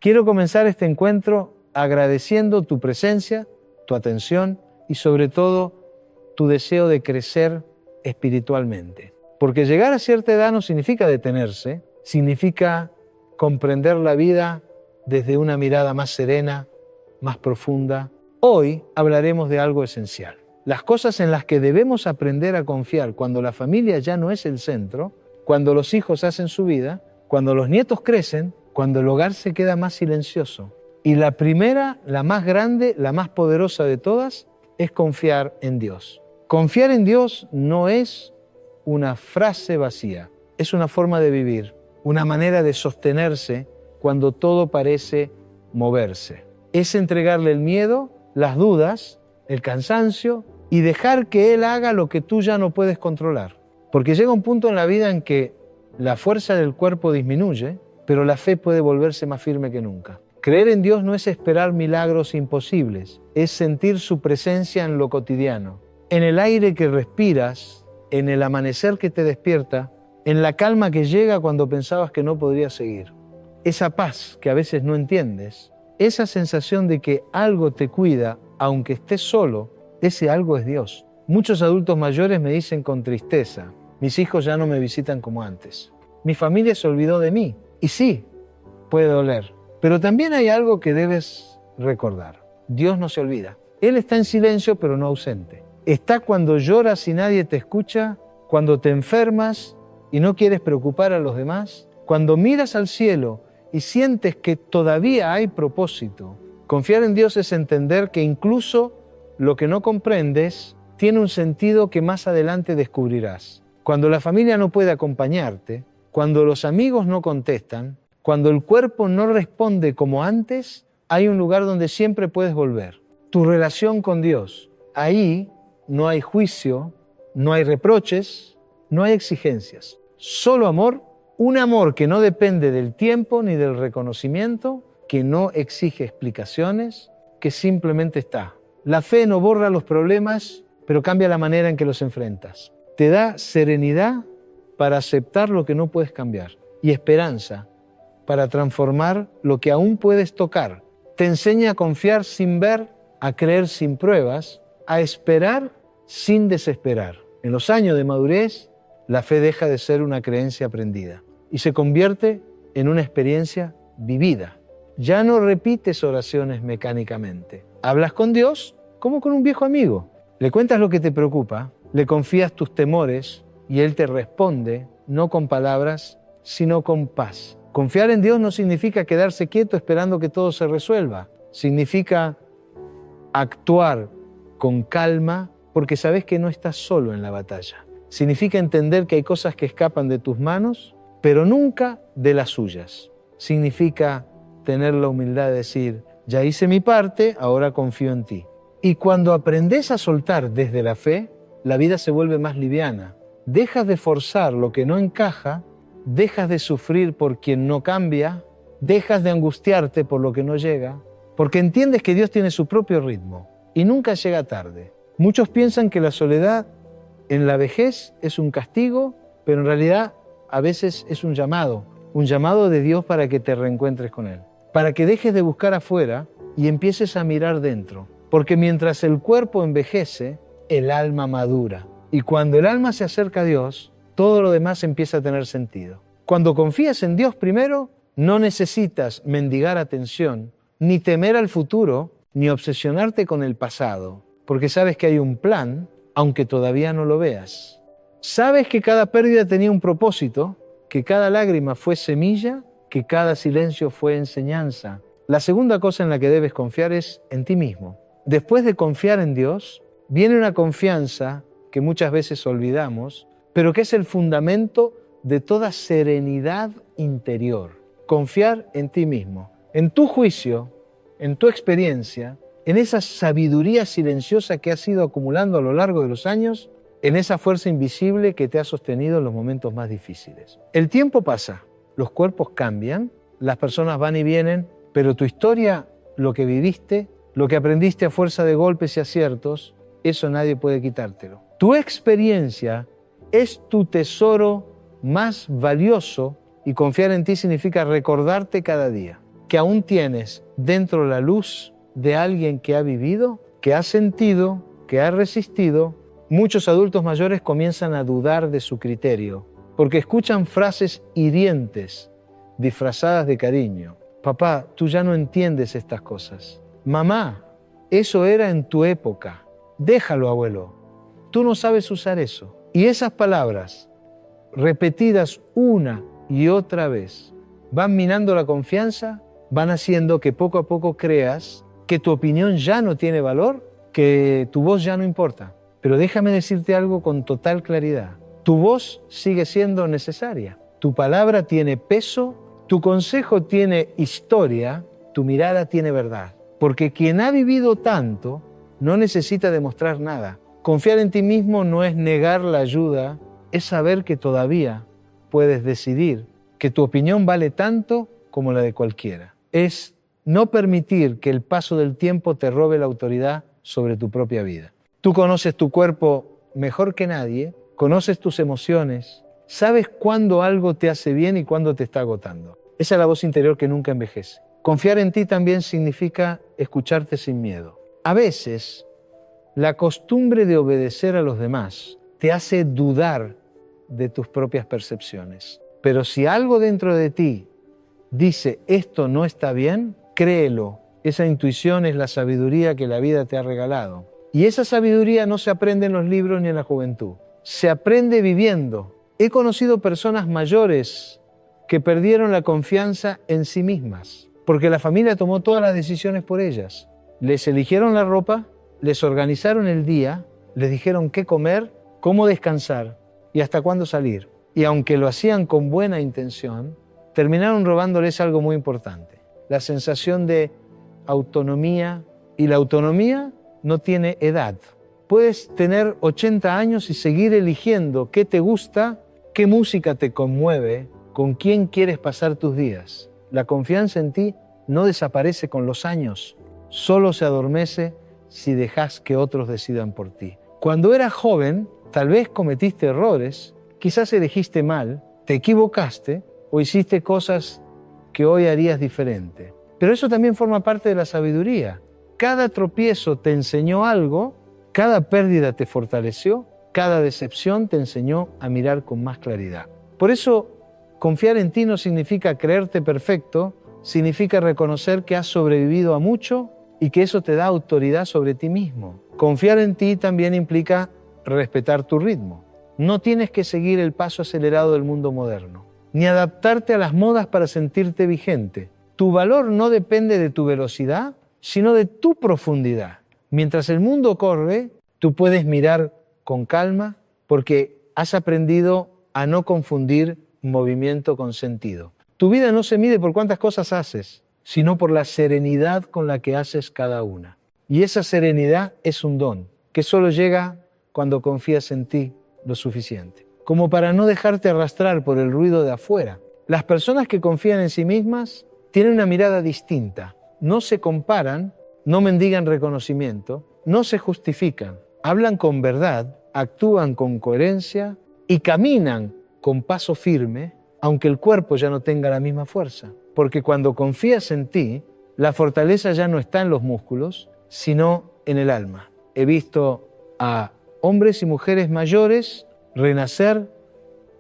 Quiero comenzar este encuentro agradeciendo tu presencia, tu atención y sobre todo tu deseo de crecer espiritualmente. Porque llegar a cierta edad no significa detenerse, significa comprender la vida desde una mirada más serena, más profunda. Hoy hablaremos de algo esencial. Las cosas en las que debemos aprender a confiar cuando la familia ya no es el centro, cuando los hijos hacen su vida, cuando los nietos crecen, cuando el hogar se queda más silencioso. Y la primera, la más grande, la más poderosa de todas, es confiar en Dios. Confiar en Dios no es una frase vacía, es una forma de vivir, una manera de sostenerse cuando todo parece moverse. Es entregarle el miedo, las dudas, el cansancio y dejar que Él haga lo que tú ya no puedes controlar. Porque llega un punto en la vida en que la fuerza del cuerpo disminuye, pero la fe puede volverse más firme que nunca. Creer en Dios no es esperar milagros imposibles, es sentir su presencia en lo cotidiano, en el aire que respiras, en el amanecer que te despierta, en la calma que llega cuando pensabas que no podrías seguir. Esa paz que a veces no entiendes, esa sensación de que algo te cuida, aunque estés solo, ese algo es Dios. Muchos adultos mayores me dicen con tristeza, mis hijos ya no me visitan como antes. Mi familia se olvidó de mí. Y sí, puede doler. Pero también hay algo que debes recordar. Dios no se olvida. Él está en silencio, pero no ausente. Está cuando lloras y nadie te escucha, cuando te enfermas y no quieres preocupar a los demás, cuando miras al cielo y sientes que todavía hay propósito. Confiar en Dios es entender que incluso lo que no comprendes tiene un sentido que más adelante descubrirás. Cuando la familia no puede acompañarte, cuando los amigos no contestan, cuando el cuerpo no responde como antes, hay un lugar donde siempre puedes volver. Tu relación con Dios. Ahí no hay juicio, no hay reproches, no hay exigencias. Solo amor, un amor que no depende del tiempo ni del reconocimiento, que no exige explicaciones, que simplemente está. La fe no borra los problemas, pero cambia la manera en que los enfrentas. Te da serenidad para aceptar lo que no puedes cambiar y esperanza para transformar lo que aún puedes tocar. Te enseña a confiar sin ver, a creer sin pruebas, a esperar sin desesperar. En los años de madurez, la fe deja de ser una creencia aprendida y se convierte en una experiencia vivida. Ya no repites oraciones mecánicamente. Hablas con Dios como con un viejo amigo. Le cuentas lo que te preocupa, le confías tus temores y Él te responde, no con palabras, sino con paz. Confiar en Dios no significa quedarse quieto esperando que todo se resuelva. Significa actuar con calma porque sabes que no estás solo en la batalla. Significa entender que hay cosas que escapan de tus manos, pero nunca de las suyas. Significa tener la humildad de decir, ya hice mi parte, ahora confío en ti. Y cuando aprendes a soltar desde la fe, la vida se vuelve más liviana. Dejas de forzar lo que no encaja, dejas de sufrir por quien no cambia, dejas de angustiarte por lo que no llega, porque entiendes que Dios tiene su propio ritmo y nunca llega tarde. Muchos piensan que la soledad en la vejez es un castigo, pero en realidad a veces es un llamado de Dios para que te reencuentres con Él, para que dejes de buscar afuera y empieces a mirar dentro, porque mientras el cuerpo envejece, el alma madura. Y cuando el alma se acerca a Dios, todo lo demás empieza a tener sentido. Cuando confías en Dios primero, no necesitas mendigar atención, ni temer al futuro, ni obsesionarte con el pasado, porque sabes que hay un plan, aunque todavía no lo veas. Sabes que cada pérdida tenía un propósito, que cada lágrima fue semilla, que cada silencio fue enseñanza. La segunda cosa en la que debes confiar es en ti mismo. Después de confiar en Dios, viene una confianza que muchas veces olvidamos, pero que es el fundamento de toda serenidad interior. Confiar en ti mismo, en tu juicio, en tu experiencia, en esa sabiduría silenciosa que has ido acumulando a lo largo de los años, en esa fuerza invisible que te ha sostenido en los momentos más difíciles. El tiempo pasa, los cuerpos cambian, las personas van y vienen, pero tu historia, lo que viviste, lo que aprendiste a fuerza de golpes y aciertos, eso nadie puede quitártelo. Tu experiencia es tu tesoro más valioso y confiar en ti significa recordarte cada día que aún tienes dentro la luz de alguien que ha vivido, que ha sentido, que ha resistido, muchos adultos mayores comienzan a dudar de su criterio, porque escuchan frases hirientes, disfrazadas de cariño. Papá, tú ya no entiendes estas cosas. Mamá, eso era en tu época. Déjalo, abuelo. Tú no sabes usar eso. Y esas palabras, repetidas una y otra vez, van minando la confianza, van haciendo que poco a poco creas que tu opinión ya no tiene valor, que tu voz ya no importa. Pero déjame decirte algo con total claridad. Tu voz sigue siendo necesaria. Tu palabra tiene peso, tu consejo tiene historia, tu mirada tiene verdad. Porque quien ha vivido tanto no necesita demostrar nada. Confiar en ti mismo no es negar la ayuda, es saber que todavía puedes decidir que tu opinión vale tanto como la de cualquiera. Es no permitir que el paso del tiempo te robe la autoridad sobre tu propia vida. Tú conoces tu cuerpo mejor que nadie, conoces tus emociones, sabes cuándo algo te hace bien y cuándo te está agotando. Esa es la voz interior que nunca envejece. Confiar en ti también significa escucharte sin miedo. A veces, la costumbre de obedecer a los demás te hace dudar de tus propias percepciones. Pero si algo dentro de ti dice esto no está bien, créelo. Esa intuición es la sabiduría que la vida te ha regalado. Y esa sabiduría no se aprende en los libros ni en la juventud. Se aprende viviendo. He conocido personas mayores que perdieron la confianza en sí mismas, porque la familia tomó todas las decisiones por ellas. Les eligieron la ropa, les organizaron el día, les dijeron qué comer, cómo descansar y hasta cuándo salir. Y aunque lo hacían con buena intención, terminaron robándoles algo muy importante, la sensación de autonomía. Y la autonomía no tiene edad. Puedes tener 80 años y seguir eligiendo qué te gusta, qué música te conmueve, con quién quieres pasar tus días. La confianza en ti no desaparece con los años, solo se adormece si dejas que otros decidan por ti. Cuando eras joven, tal vez cometiste errores, quizás elegiste mal, te equivocaste o hiciste cosas que hoy harías diferente. Pero eso también forma parte de la sabiduría. Cada tropiezo te enseñó algo, cada pérdida te fortaleció, cada decepción te enseñó a mirar con más claridad. Por eso, confiar en ti no significa creerte perfecto, significa reconocer que has sobrevivido a mucho y que eso te da autoridad sobre ti mismo. Confiar en ti también implica respetar tu ritmo. No tienes que seguir el paso acelerado del mundo moderno, ni adaptarte a las modas para sentirte vigente. Tu valor no depende de tu velocidad, sino de tu profundidad. Mientras el mundo corre, tú puedes mirar con calma porque has aprendido a no confundir movimiento con sentido. Tu vida no se mide por cuántas cosas haces, sino por la serenidad con la que haces cada una. Y esa serenidad es un don que solo llega cuando confías en ti lo suficiente, como para no dejarte arrastrar por el ruido de afuera. Las personas que confían en sí mismas tienen una mirada distinta, no se comparan, no mendigan reconocimiento, no se justifican, hablan con verdad, actúan con coherencia y caminan con paso firme, aunque el cuerpo ya no tenga la misma fuerza. Porque cuando confías en ti, la fortaleza ya no está en los músculos, sino en el alma. He visto a hombres y mujeres mayores renacer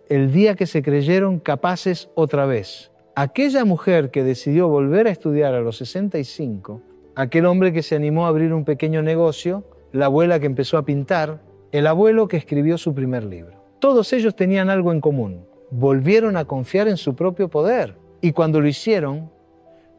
el día que se creyeron capaces otra vez. Aquella mujer que decidió volver a estudiar a los 65, aquel hombre que se animó a abrir un pequeño negocio, la abuela que empezó a pintar, el abuelo que escribió su primer libro. Todos ellos tenían algo en común. Volvieron a confiar en su propio poder. Y cuando lo hicieron,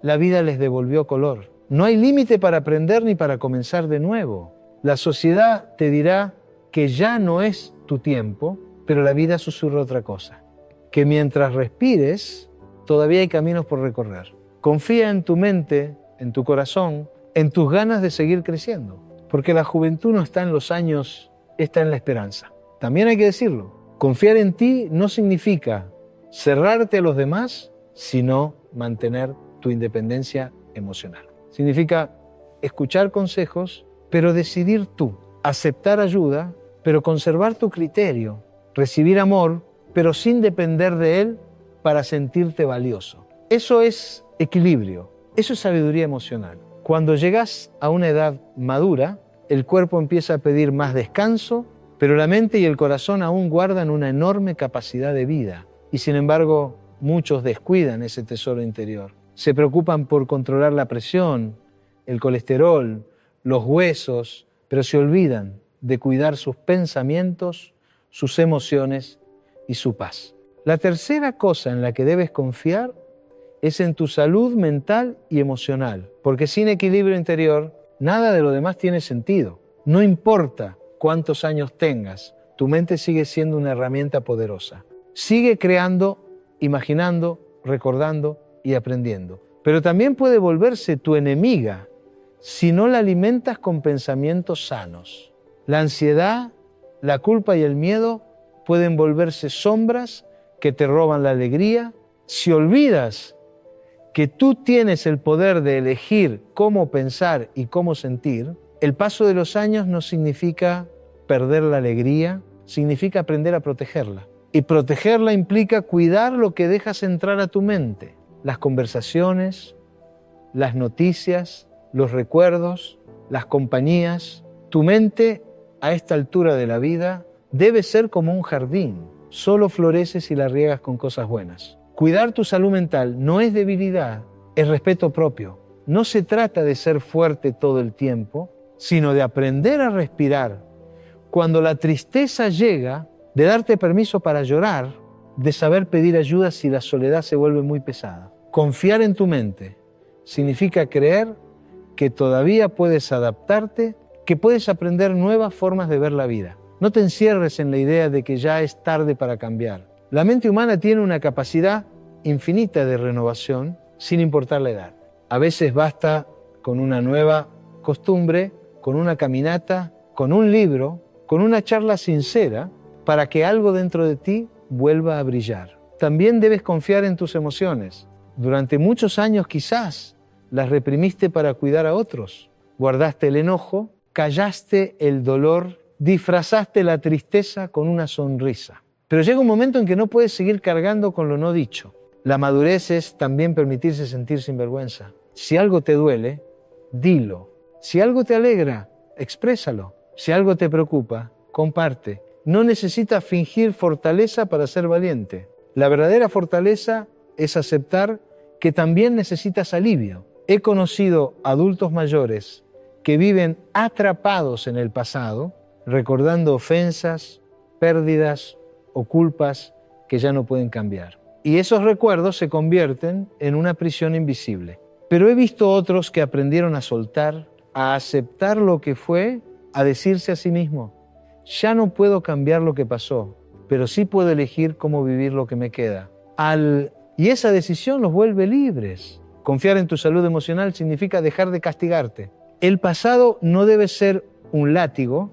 la vida les devolvió color. No hay límite para aprender ni para comenzar de nuevo. La sociedad te dirá que ya no es tu tiempo, pero la vida susurra otra cosa. Que mientras respires, todavía hay caminos por recorrer. Confía en tu mente, en tu corazón, en tus ganas de seguir creciendo. Porque la juventud no está en los años, está en la esperanza. También hay que decirlo. Confiar en ti no significa cerrarte a los demás, sino mantener tu independencia emocional. Significa escuchar consejos, pero decidir tú. Aceptar ayuda, pero conservar tu criterio. Recibir amor, pero sin depender de él para sentirte valioso. Eso es equilibrio. Eso es sabiduría emocional. Cuando llegas a una edad madura, el cuerpo empieza a pedir más descanso, pero la mente y el corazón aún guardan una enorme capacidad de vida. Y sin embargo, muchos descuidan ese tesoro interior. Se preocupan por controlar la presión, el colesterol, los huesos, pero se olvidan de cuidar sus pensamientos, sus emociones y su paz. La tercera cosa en la que debes confiar es en tu salud mental y emocional, porque sin equilibrio interior, nada de lo demás tiene sentido. No importa cuántos años tengas, tu mente sigue siendo una herramienta poderosa. Sigue creando, imaginando, recordando y aprendiendo. Pero también puede volverse tu enemiga si no la alimentas con pensamientos sanos. La ansiedad, la culpa y el miedo pueden volverse sombras que te roban la alegría. Si olvidas que tú tienes el poder de elegir cómo pensar y cómo sentir, el paso de los años no significa perder la alegría, significa aprender a protegerla. Y protegerla implica cuidar lo que dejas entrar a tu mente, las conversaciones, las noticias, los recuerdos, las compañías. Tu mente, a esta altura de la vida, debe ser como un jardín. Solo florece si la riegas con cosas buenas. Cuidar tu salud mental no es debilidad, es respeto propio. No se trata de ser fuerte todo el tiempo, sino de aprender a respirar. Cuando la tristeza llega, de darte permiso para llorar, de saber pedir ayuda si la soledad se vuelve muy pesada. Confiar en tu mente significa creer que todavía puedes adaptarte, que puedes aprender nuevas formas de ver la vida. No te encierres en la idea de que ya es tarde para cambiar. La mente humana tiene una capacidad infinita de renovación sin importar la edad. A veces basta con una nueva costumbre, con una caminata, con un libro, con una charla sincera para que algo dentro de ti vuelva a brillar. También debes confiar en tus emociones. Durante muchos años quizás las reprimiste para cuidar a otros. Guardaste el enojo, callaste el dolor, disfrazaste la tristeza con una sonrisa. Pero llega un momento en que no puedes seguir cargando con lo no dicho. La madurez es también permitirse sentir sin vergüenza. Si algo te duele, dilo. Si algo te alegra, exprésalo. Si algo te preocupa, comparte. No necesitas fingir fortaleza para ser valiente. La verdadera fortaleza es aceptar que también necesitas alivio. He conocido adultos mayores que viven atrapados en el pasado, recordando ofensas, pérdidas o culpas que ya no pueden cambiar. Y esos recuerdos se convierten en una prisión invisible. Pero he visto otros que aprendieron a soltar, a aceptar lo que fue, a decirse a sí mismo: ya no puedo cambiar lo que pasó, pero sí puedo elegir cómo vivir lo que me queda. Y esa decisión los vuelve libres. Confiar en tu salud emocional significa dejar de castigarte. El pasado no debe ser un látigo,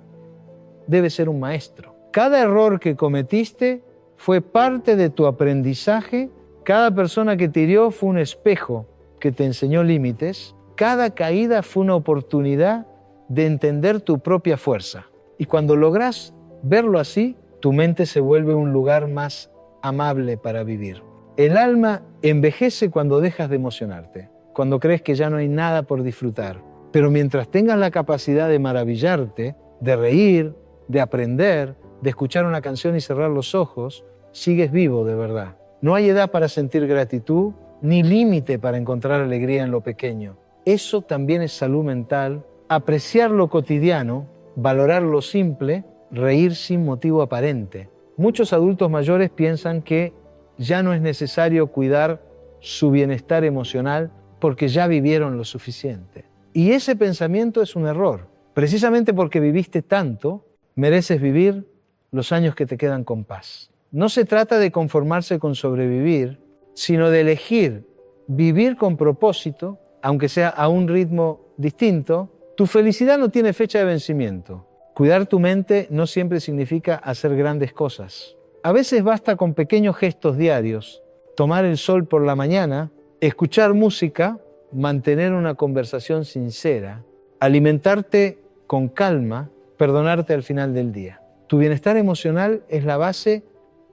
debe ser un maestro. Cada error que cometiste fue parte de tu aprendizaje. Cada persona que te hirió fue un espejo que te enseñó límites. Cada caída fue una oportunidad de entender tu propia fuerza. Y cuando logras verlo así, tu mente se vuelve un lugar más amable para vivir. El alma envejece cuando dejas de emocionarte, cuando crees que ya no hay nada por disfrutar. Pero mientras tengas la capacidad de maravillarte, de reír, de aprender, de escuchar una canción y cerrar los ojos, sigues vivo de verdad. No hay edad para sentir gratitud, ni límite para encontrar alegría en lo pequeño. Eso también es salud mental. Apreciar lo cotidiano, valorar lo simple, reír sin motivo aparente. Muchos adultos mayores piensan que ya no es necesario cuidar su bienestar emocional porque ya vivieron lo suficiente. Y ese pensamiento es un error. Precisamente porque viviste tanto, mereces vivir los años que te quedan con paz. No se trata de conformarse con sobrevivir, sino de elegir vivir con propósito, aunque sea a un ritmo distinto. Tu felicidad no tiene fecha de vencimiento. Cuidar tu mente no siempre significa hacer grandes cosas. A veces basta con pequeños gestos diarios: tomar el sol por la mañana, escuchar música, mantener una conversación sincera, alimentarte con calma, perdonarte al final del día. Tu bienestar emocional es la base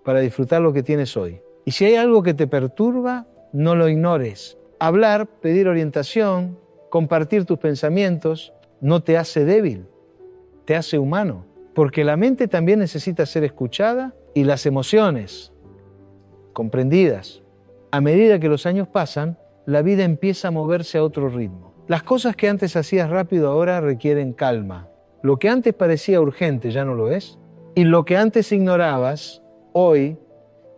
para disfrutar lo que tienes hoy. Y si hay algo que te perturba, no lo ignores. hablar, pedir orientación, compartir tus pensamientos, no te hace débil, te hace humano. Porque la mente también necesita ser escuchada y las emociones comprendidas. A medida que los años pasan, la vida empieza a moverse a otro ritmo. Las cosas que antes hacías rápido ahora requieren calma. Lo que antes parecía urgente ya no lo es. Y lo que antes ignorabas, hoy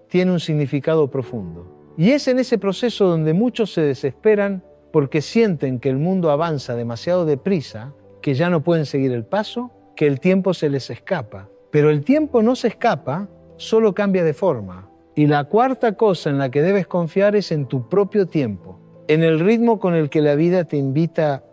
tiene un significado profundo. Y es en ese proceso donde muchos se desesperan porque sienten que el mundo avanza demasiado deprisa, que ya no pueden seguir el paso, que el tiempo se les escapa. Pero el tiempo no se escapa, solo cambia de forma. Y la cuarta cosa en la que debes confiar es en tu propio tiempo, en el ritmo con el que la vida te invita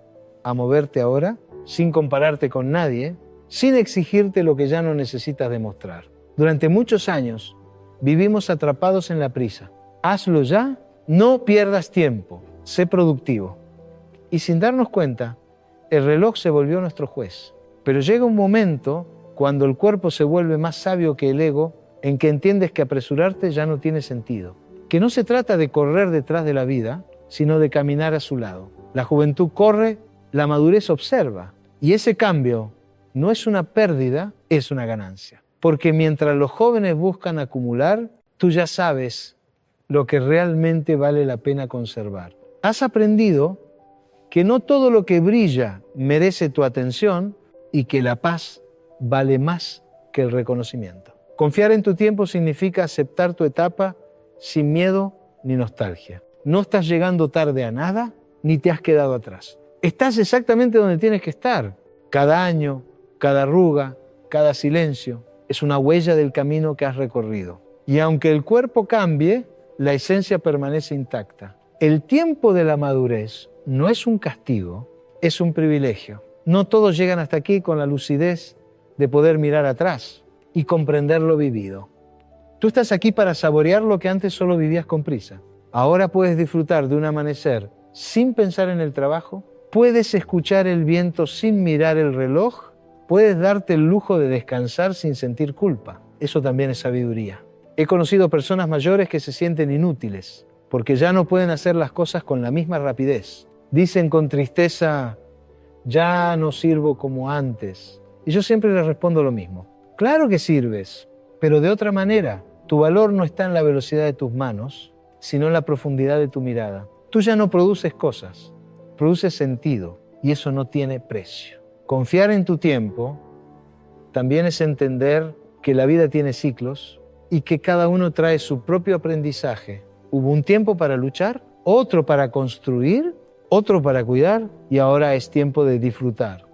a moverte ahora, sin compararte con nadie, sin exigirte lo que ya no necesitas demostrar. Durante muchos años vivimos atrapados en la prisa. Hazlo ya, no pierdas tiempo, sé productivo. Y sin darnos cuenta, el reloj se volvió nuestro juez. Pero llega un momento, cuando el cuerpo se vuelve más sabio que el ego, en que entiendes que apresurarte ya no tiene sentido. Que no se trata de correr detrás de la vida, sino de caminar a su lado. La juventud corre, la madurez observa. Y ese cambio no es una pérdida, es una ganancia. Porque mientras los jóvenes buscan acumular, tú ya sabes lo que realmente vale la pena conservar. Has aprendido que no todo lo que brilla merece tu atención y que la paz vale más que el reconocimiento. Confiar en tu tiempo significa aceptar tu etapa sin miedo ni nostalgia. No estás llegando tarde a nada, ni te has quedado atrás. Estás exactamente donde tienes que estar. Cada año, cada arruga, cada silencio es una huella del camino que has recorrido. Y aunque el cuerpo cambie, la esencia permanece intacta. El tiempo de la madurez no es un castigo, es un privilegio. No todos llegan hasta aquí con la lucidez de poder mirar atrás y comprender lo vivido. Tú estás aquí para saborear lo que antes solo vivías con prisa. Ahora puedes disfrutar de un amanecer sin pensar en el trabajo, puedes escuchar el viento sin mirar el reloj, puedes darte el lujo de descansar sin sentir culpa. Eso también es sabiduría. He conocido personas mayores que se sienten inútiles porque ya no pueden hacer las cosas con la misma rapidez. Dicen con tristeza, ya no sirvo como antes. Y yo siempre les respondo lo mismo. Claro que sirves, pero de otra manera. Tu valor no está en la velocidad de tus manos, sino en la profundidad de tu mirada. Tú ya no produces cosas, produces sentido, y eso no tiene precio. Confiar en tu tiempo también es entender que la vida tiene ciclos y que cada uno trae su propio aprendizaje. Hubo un tiempo para luchar, otro para construir, otro para cuidar, y ahora es tiempo de disfrutar,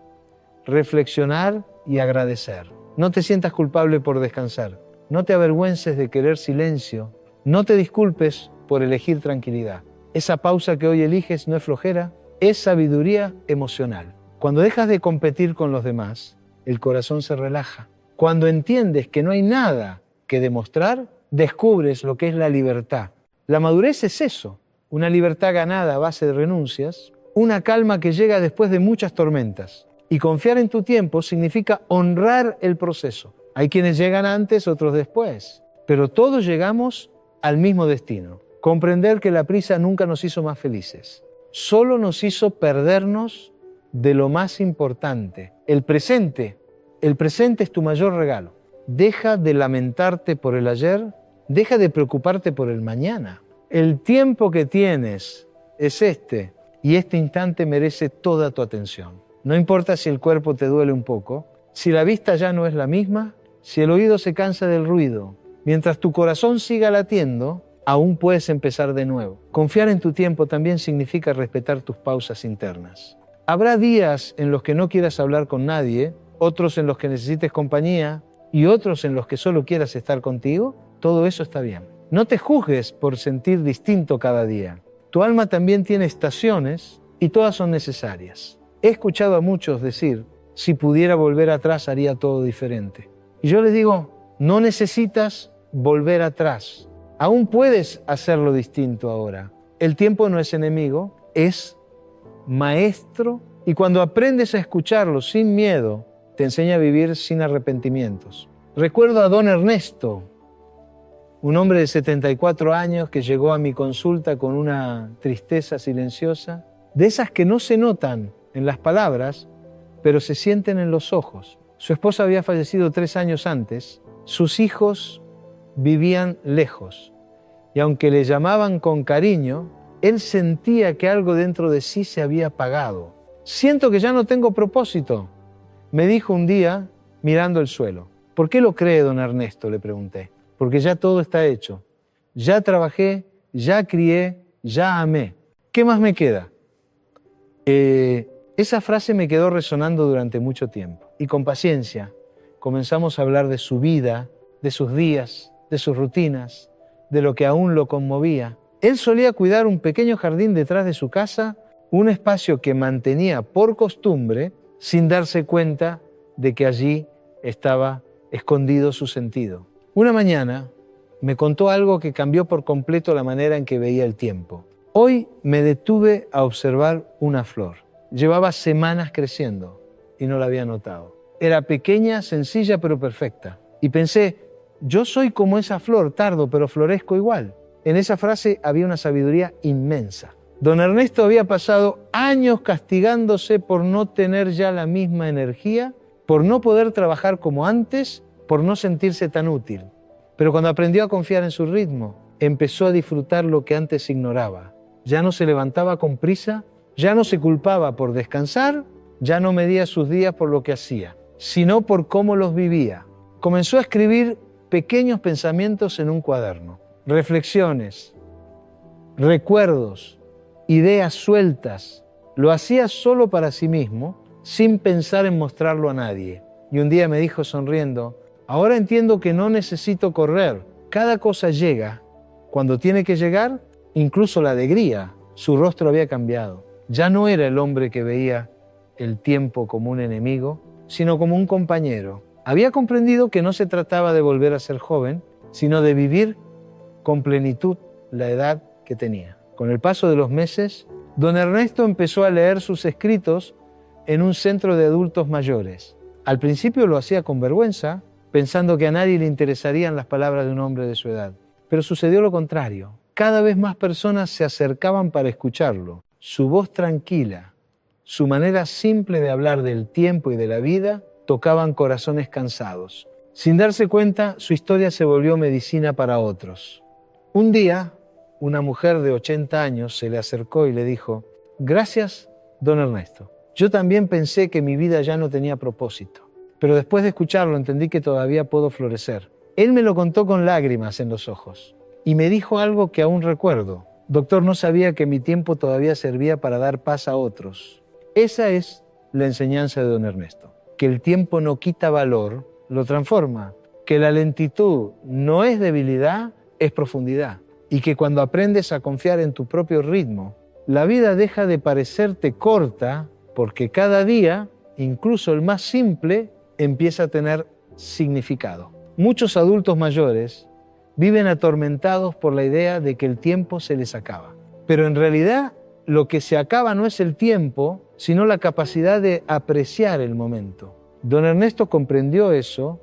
reflexionar y agradecer. No te sientas culpable por descansar. No te avergüences de querer silencio. No te disculpes por elegir tranquilidad. Esa pausa que hoy eliges no es flojera, es sabiduría emocional. Cuando dejas de competir con los demás, el corazón se relaja. Cuando entiendes que no hay nada que demostrar, descubres lo que es la libertad. La madurez es eso, una libertad ganada a base de renuncias, una calma que llega después de muchas tormentas. Y confiar en tu tiempo significa honrar el proceso. Hay quienes llegan antes, otros después, pero todos llegamos al mismo destino. Comprender que la prisa nunca nos hizo más felices, solo nos hizo perdernos de lo más importante, el presente. El presente es tu mayor regalo. Deja de lamentarte por el ayer, deja de preocuparte por el mañana. El tiempo que tienes es este, y este instante merece toda tu atención. No importa si el cuerpo te duele un poco, si la vista ya no es la misma, si el oído se cansa del ruido. Mientras tu corazón siga latiendo, aún puedes empezar de nuevo. Confiar en tu tiempo también significa respetar tus pausas internas. Habrá días en los que no quieras hablar con nadie, otros en los que necesites compañía y otros en los que solo quieras estar contigo. Todo eso está bien. No te juzgues por sentir distinto cada día. Tu alma también tiene estaciones y todas son necesarias. He escuchado a muchos decir, si pudiera volver atrás haría todo diferente. Y yo les digo, no necesitas volver atrás. Aún puedes hacerlo distinto ahora. El tiempo no es enemigo, es maestro. Y cuando aprendes a escucharlo sin miedo, te enseña a vivir sin arrepentimientos. Recuerdo a don Ernesto, un hombre de 74 años que llegó a mi consulta con una tristeza silenciosa, de esas que no se notan en las palabras, pero se sienten en los ojos. Su esposa había fallecido 3 años antes, sus hijos vivían lejos, y aunque le llamaban con cariño, él sentía que algo dentro de sí se había apagado. «Siento que ya no tengo propósito», me dijo un día mirando el suelo. «¿Por qué lo cree, don Ernesto?», le pregunté. «Porque ya todo está hecho. Ya trabajé, ya crié, ya amé. ¿Qué más me queda?». Esa frase me quedó resonando durante mucho tiempo. Y con paciencia comenzamos a hablar de su vida, de sus días, de sus rutinas, de lo que aún lo conmovía. Él solía cuidar un pequeño jardín detrás de su casa, un espacio que mantenía por costumbre sin darse cuenta de que allí estaba escondido su sentido. Una mañana me contó algo que cambió por completo la manera en que veía el tiempo. Hoy me detuve a observar una flor. Llevaba semanas creciendo y no la había notado. Era pequeña, sencilla, pero perfecta. Y pensé, yo soy como esa flor, tardo, pero florezco igual. En esa frase había una sabiduría inmensa. Don Ernesto había pasado años castigándose por no tener ya la misma energía, por no poder trabajar como antes, por no sentirse tan útil. Pero cuando aprendió a confiar en su ritmo, empezó a disfrutar lo que antes ignoraba. Ya no se levantaba con prisa, ya no se culpaba por descansar, ya no medía sus días por lo que hacía, sino por cómo los vivía. Comenzó a escribir pequeños pensamientos en un cuaderno, reflexiones, recuerdos, ideas sueltas. Lo hacía solo para sí mismo, sin pensar en mostrarlo a nadie. Y un día me dijo sonriendo, ahora entiendo que no necesito correr. Cada cosa llega cuando tiene que llegar, incluso la alegría. Su rostro había cambiado. Ya no era el hombre que veía el tiempo como un enemigo, sino como un compañero. Había comprendido que no se trataba de volver a ser joven, sino de vivir con plenitud la edad que tenía. Con el paso de los meses, don Ernesto empezó a leer sus escritos en un centro de adultos mayores. Al principio lo hacía con vergüenza, pensando que a nadie le interesarían las palabras de un hombre de su edad. Pero sucedió lo contrario. Cada vez más personas se acercaban para escucharlo. Su voz tranquila, su manera simple de hablar del tiempo y de la vida, tocaban corazones cansados. Sin darse cuenta, su historia se volvió medicina para otros. Un día, una mujer de 80 años se le acercó y le dijo, «Gracias, don Ernesto. Yo también pensé que mi vida ya no tenía propósito, pero después de escucharlo entendí que todavía puedo florecer». Él me lo contó con lágrimas en los ojos y me dijo algo que aún recuerdo. «Doctor, no sabía que mi tiempo todavía servía para dar paz a otros». Esa es la enseñanza de don Ernesto, que el tiempo no quita valor, lo transforma, que la lentitud no es debilidad, es profundidad, y que cuando aprendes a confiar en tu propio ritmo, la vida deja de parecerte corta porque cada día, incluso el más simple, empieza a tener significado. Muchos adultos mayores viven atormentados por la idea de que el tiempo se les acaba. Pero en realidad lo que se acaba no es el tiempo, sino la capacidad de apreciar el momento. Don Ernesto comprendió eso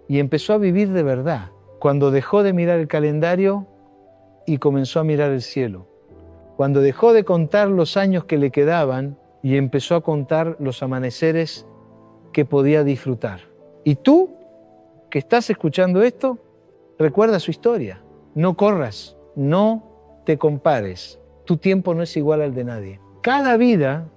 y empezó a vivir de verdad, cuando dejó de mirar el calendario y comenzó a mirar el cielo. Cuando dejó de contar los años que le quedaban y empezó a contar los amaneceres que podía disfrutar. Y tú, que estás escuchando esto, recuerda su historia. No corras, no te compares. Tu tiempo no es igual al de nadie. Cada vida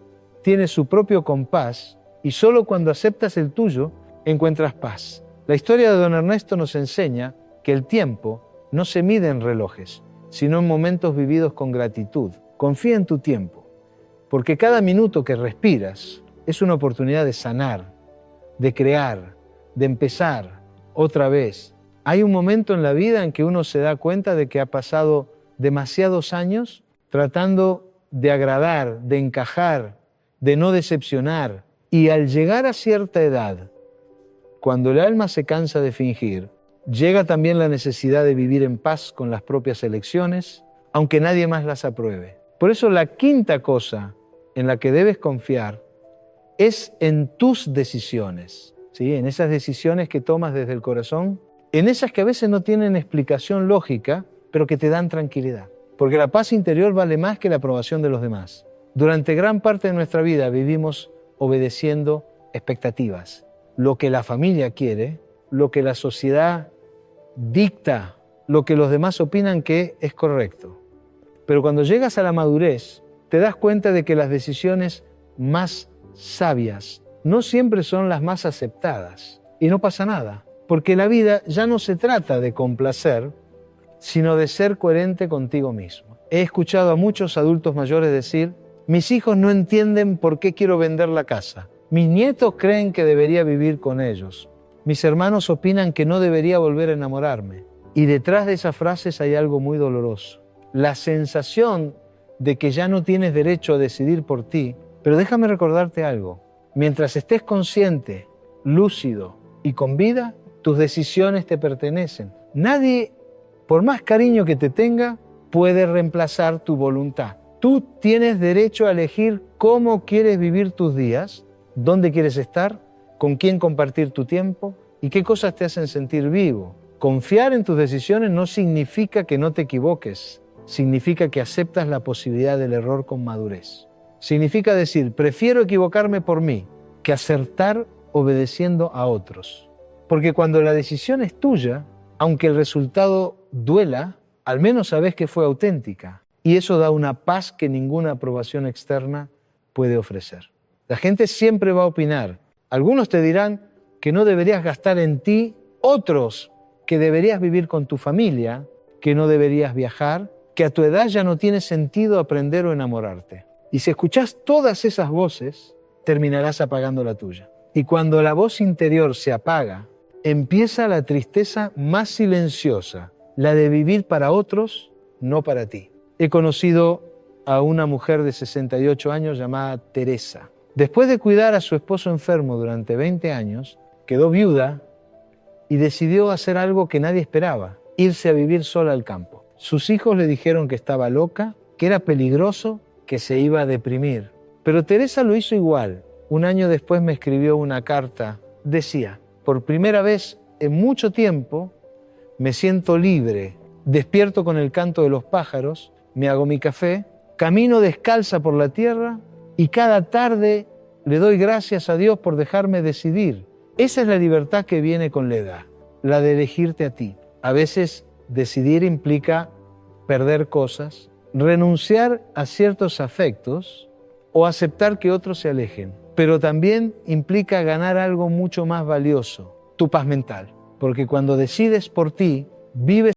tiene su propio compás y solo cuando aceptas el tuyo encuentras paz. La historia de don Ernesto nos enseña que el tiempo no se mide en relojes, sino en momentos vividos con gratitud. Confía en tu tiempo, porque cada minuto que respiras es una oportunidad de sanar, de crear, de empezar otra vez. Hay un momento en la vida en que uno se da cuenta de que ha pasado demasiados años tratando de agradar, de encajar, de no decepcionar. Y al llegar a cierta edad, cuando el alma se cansa de fingir, llega también la necesidad de vivir en paz con las propias elecciones, aunque nadie más las apruebe. Por eso la quinta cosa en la que debes confiar es en tus decisiones, ¿sí? En esas decisiones que tomas desde el corazón en esas que a veces no tienen explicación lógica, pero que te dan tranquilidad. Porque la paz interior vale más que la aprobación de los demás. Durante gran parte de nuestra vida vivimos obedeciendo expectativas. Lo que la familia quiere, lo que la sociedad dicta, lo que los demás opinan que es correcto. Pero cuando llegas a la madurez, te das cuenta de que las decisiones más sabias no siempre son las más aceptadas. Y no pasa nada, porque la vida ya no se trata de complacer, sino de ser coherente contigo mismo. He escuchado a muchos adultos mayores decir: mis hijos no entienden por qué quiero vender la casa. Mis nietos creen que debería vivir con ellos. Mis hermanos opinan que no debería volver a enamorarme. Y detrás de esas frases hay algo muy doloroso. La sensación de que ya no tienes derecho a decidir por ti. Pero déjame recordarte algo. Mientras estés consciente, lúcido y con vida, tus decisiones te pertenecen. Nadie, por más cariño que te tenga, puede reemplazar tu voluntad. Tú tienes derecho a elegir cómo quieres vivir tus días, dónde quieres estar, con quién compartir tu tiempo y qué cosas te hacen sentir vivo. Confiar en tus decisiones no significa que no te equivoques, significa que aceptas la posibilidad del error con madurez. Significa decir: prefiero equivocarme por mí que acertar obedeciendo a otros. Porque cuando la decisión es tuya, aunque el resultado duela, al menos sabes que fue auténtica. Y eso da una paz que ninguna aprobación externa puede ofrecer. La gente siempre va a opinar. Algunos te dirán que no deberías gastar en ti, otros que deberías vivir con tu familia, que no deberías viajar, que a tu edad ya no tiene sentido aprender o enamorarte. Y si escuchás todas esas voces, terminarás apagando la tuya. Y cuando la voz interior se apaga, empieza la tristeza más silenciosa, la de vivir para otros, no para ti. He conocido a una mujer de 68 años llamada Teresa. Después de cuidar a su esposo enfermo durante 20 años, quedó viuda y decidió hacer algo que nadie esperaba: irse a vivir sola al campo. Sus hijos le dijeron que estaba loca, que era peligroso, que se iba a deprimir. Pero Teresa lo hizo igual. Un año después me escribió una carta. Decía: por primera vez en mucho tiempo me siento libre, despierto con el canto de los pájaros, me hago mi café, camino descalza por la tierra y cada tarde le doy gracias a Dios por dejarme decidir. Esa es la libertad que viene con la edad, la de elegirte a ti. A veces decidir implica perder cosas, renunciar a ciertos afectos o aceptar que otros se alejen. Pero también implica ganar algo mucho más valioso: tu paz mental. Porque cuando decides por ti, vives